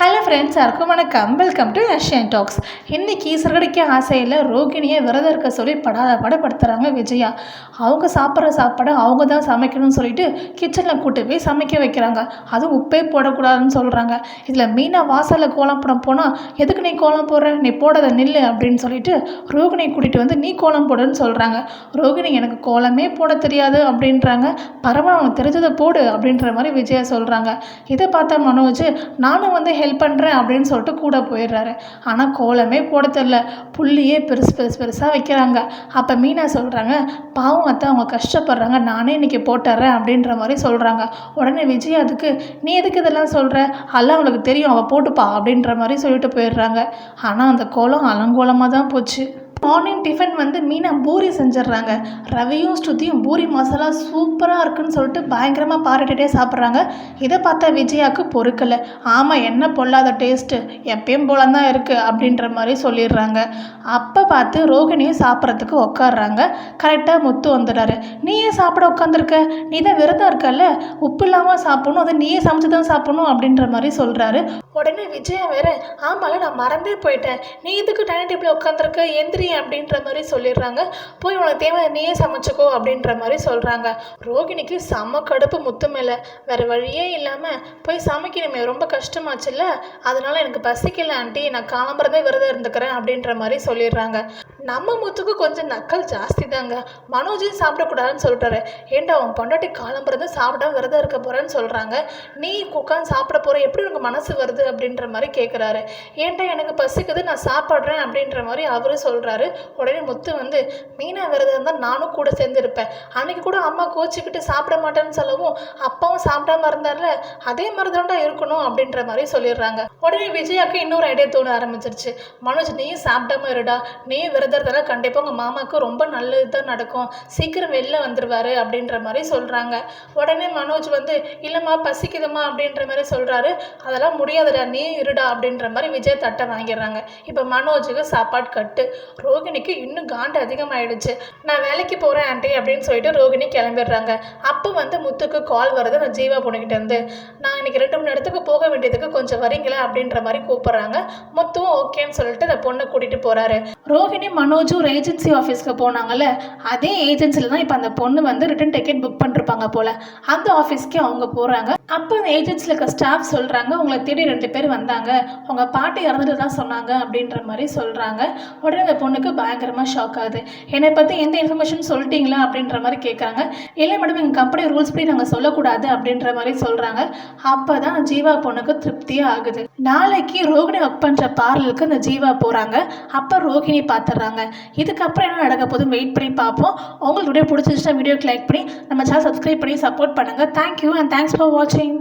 Hello friends, எல்லாருக்கும் வணக்கம். Welcome to Asian talks. இன்றைக்கி சிறுகடிக்க ஆசையில் ரோகிணியை விரதம் இருக்க சொல்லி படப்படுத்துகிறாங்க விஜயா. அவங்க சாப்பிட்ற சாப்பாடை அவங்க தான் சமைக்கணும்னு சொல்லிட்டு கிச்சனில் கூட்டு போய் சமைக்க வைக்கிறாங்க. அதுவும் உப்பே போடக்கூடாதுன்னு சொல்கிறாங்க. இதில் மீனா வாசலில் கோலம் போட போனால், எதுக்கு நீ கோலம் போடுற, நீ போடாத நில்லு அப்படின்னு சொல்லிட்டு ரோகிணியை கூட்டிகிட்டு வந்து நீ கோலம் போடுன்னு சொல்கிறாங்க. ரோகிணி எனக்கு கோலமே போட தெரியாது அப்படின்றாங்க. பரவாயில்ல, தெரிஞ்சதை போடு அப்படின்ற மாதிரி விஜயா சொல்கிறாங்க. இதை பார்த்தா மனோஜ், நானும் வந்து ஹெல்ப் பண்ணுறேன் அப்படின்னு சொல்லிட்டு கூட போயிடுறாரு. ஆனால் கோலமே போட தெரில, புள்ளியே பெருசாக வைக்கிறாங்க. அப்போ மீனா சொல்கிறாங்க, பாவம் அத்தை, அவங்க கஷ்டப்படுறாங்க, நானே இன்றைக்கி போட்டுறேன் அப்படின்ற மாதிரி சொல்கிறாங்க. உடனே விஜய் அதுக்கு, நீ எதுக்கு இதெல்லாம் சொல்கிற, அதெல்லாம் அவளுக்கு தெரியும், அவள் போட்டுப்பா அப்படின்ற மாதிரி சொல்லிட்டு போயிடுறாங்க. ஆனால் அந்த கோலம் அலங்கோலமாக தான் போச்சு. மார்னிங் டிஃபன் வந்து மீனா பூரி செஞ்சிடுறாங்க. ரவியும் ஸ்ருதியும் பூரி மசாலா சூப்பராக இருக்குன்னு சொல்லிட்டு பயங்கரமாக பாராட்டிகிட்டே சாப்பிட்றாங்க. இதை பார்த்தா விஜயாவுக்கு பொறுக்கலை. ஆமாம், என்ன பொல்லாத டேஸ்ட்டு, எப்பயும் போல தான் இருக்குது அப்படின்ற மாதிரி சொல்லிடுறாங்க. அப்போ பார்த்து ரோகிணியும் சாப்பிட்றதுக்கு உட்காடுறாங்க. கரெக்டாக முத்து வந்துடுறாரு. நீயே சாப்பிட உட்காந்துருக்க, நீ தான் விரதம் இருக்கல்ல, உப்பு இல்லாமல் சாப்பிடணும், அதை நீயே சமைச்சு தான் சாப்பிடணும் அப்படின்ற மாதிரி சொல்கிறாரு. உடனே விஜயா வேற, ஆமால நான் மறந்தே போயிட்டேன், நீ இதுக்கு டைனிங் டேபிள் உட்காந்துருக்க, எந்திரி அப்படின்ற மாதிரி சொல்லிடுறாங்க. போய் உனக்கு தேவை நீயே சமைச்சிக்கோ அப்படின்ற மாதிரி சொல்கிறாங்க. ரோகிணிக்கு செம்ம கடுப்பு முத்து மேலே. வேறு வழியே இல்லாமல் போய் சமைக்கணுமே, ரொம்ப கஷ்டமாச்சுல்ல, அதனால எனக்கு பசிக்கல ஆண்டி, நான் காலம்பரமே விரதம் இருந்துக்கிறேன் அப்படின்ற மாதிரி சொல்லிடுறாங்க. நம்ம முத்துக்கு கொஞ்சம் நக்கல் ஜாஸ்தி தாங்க. மனோஜையும் சாப்பிடக்கூடாதுன்னு சொல்லிட்டாரு. ஏன்டா அவன் பொண்டாட்டி காலம்புறது சாப்பிடாம விரதம் இருக்க போகிறேன்னு சொல்கிறாங்க, நீ உட்காந்து சாப்பிட போகிற, எப்படி உனக்கு மனசு வருது அப்படின்ற மாதிரி கேட்குறாரு. ஏன்டா எனக்கு பசிக்குது, நான் சாப்பிட்றேன் அப்படின்ற மாதிரி அவரு சொல்கிறாரு. உடனே முத்து வந்து, மீனா விரதம் இருந்தால் நானும் கூட சேர்ந்து இருப்பேன், அன்னைக்கு கூட அம்மா கோச்சிக்கிட்டு சாப்பிட மாட்டேன்னு சொல்லவும் அப்பாவும் சாப்பிடாம இருந்தார்ல, அதே மாதிரி தான்டா இருக்கணும் அப்படின்ற மாதிரி சொல்லிடுறாங்க. உடனே விஜயாக்கு இன்னொரு ஐடியா தோண ஆரம்பிச்சிருச்சு. மனோஜ், நீயும் சாப்பிடாம இருடா, நீயும் விரதத்தால் கண்டிப்பாக உங்கள் மாமாவுக்கு ரொம்ப நல்லது தான் நடக்கும், சீக்கிரம் வெளில வந்துடுவார் அப்படின்ற மாதிரி சொல்கிறாங்க. உடனே மனோஜ் வந்து, இல்லைம்மா பசிக்குதுமா அப்படின்ற மாதிரி சொல்கிறாரு. அதெல்லாம் முடியாதுடா, நீ இருடா அப்படின்ற மாதிரி விஜய் தட்டை வாங்கிடுறாங்க. இப்போ மனோஜுக்கு சாப்பாடு கட்டு. ரோகிணிக்கு இன்னும் காண்டு அதிகமாகிடுச்சு. நான் வேலைக்கு போகிறேன் ஆண்டி அப்படின்னு சொல்லிட்டு ரோகிணி கிளம்பிடுறாங்க. அப்போ வந்து முத்துக்கு கால் வருது, நான் ஜீவா பொண்ணுக்கிட்ட இருந்து, நான் இன்னைக்கு 2 மணி நேரத்துக்கு போக வேண்டியதுக்கு கொஞ்சம் வரீங்களா அப்படின்ற மாதிரி கூப்பிட்றாங்க. முத்துவும் ஓகேன்னு சொல்லிட்டு அந்த பொண்ணை கூட்டிகிட்டு போகிறாரு. ரோகிணி மனோஜும் ஒரு ஏஜென்சி ஆஃபீஸ்க்கு போனாங்கல்ல, அதே ஏஜென்சியில் தான் இப்போ அந்த பொண்ணு வந்து ரிட்டன் டிக்கெட் புக் பண்ணிருப்பாங்க போல். அந்த ஆஃபீஸ்க்கு அவங்க போகிறாங்க. அப்போ அந்த ஏஜென்சியில் இருக்க ஸ்டாஃப் சொல்கிறாங்க, உங்களை தேடி 2 பேர் வந்தாங்க, உங்கள் பாட்டி இறந்துட்டு தான் சொன்னாங்க அப்படின்ற மாதிரி சொல்கிறாங்க. உடனே அந்த பொண்ணுக்கு பயங்கரமாக ஷாக் ஆகுது. என்னை பற்றி எந்த இன்ஃபர்மேஷன் சொல்லிட்டீங்களா அப்படின்ற மாதிரி கேட்குறாங்க. இல்லை மேடம், எங்கள் கம்பெனி ரூல்ஸ் படி நாங்கள் சொல்லக்கூடாது அப்படின்ற மாதிரி சொல்கிறாங்க. அப்போ தான் ஜீவா பொண்ணுக்கு திருப்தியே ஆகுது. நாளைக்கு ரோகிணி ஒர்க் பண்ணுற பார்லருக்கு அந்த ஜீவா போகிறாங்க. அப்போ ரோகிணி பார்த்துட்றாங்க. இதுக்கப்புறம் என்ன நடக்க போதும் வெயிட் பண்ணி பார்ப்போம். உங்களுக்கு வீடியோ பிடிச்சிருச்சுன்னா வீடியோக்கு லைக் பண்ணி நம்ம சேனல் சப்ஸ்கிரைப் பண்ணி சப்போர்ட் பண்ணுங்கள். தேங்க்யூ அண்ட் தேங்க்ஸ் ஃபார் வாட்சிங்.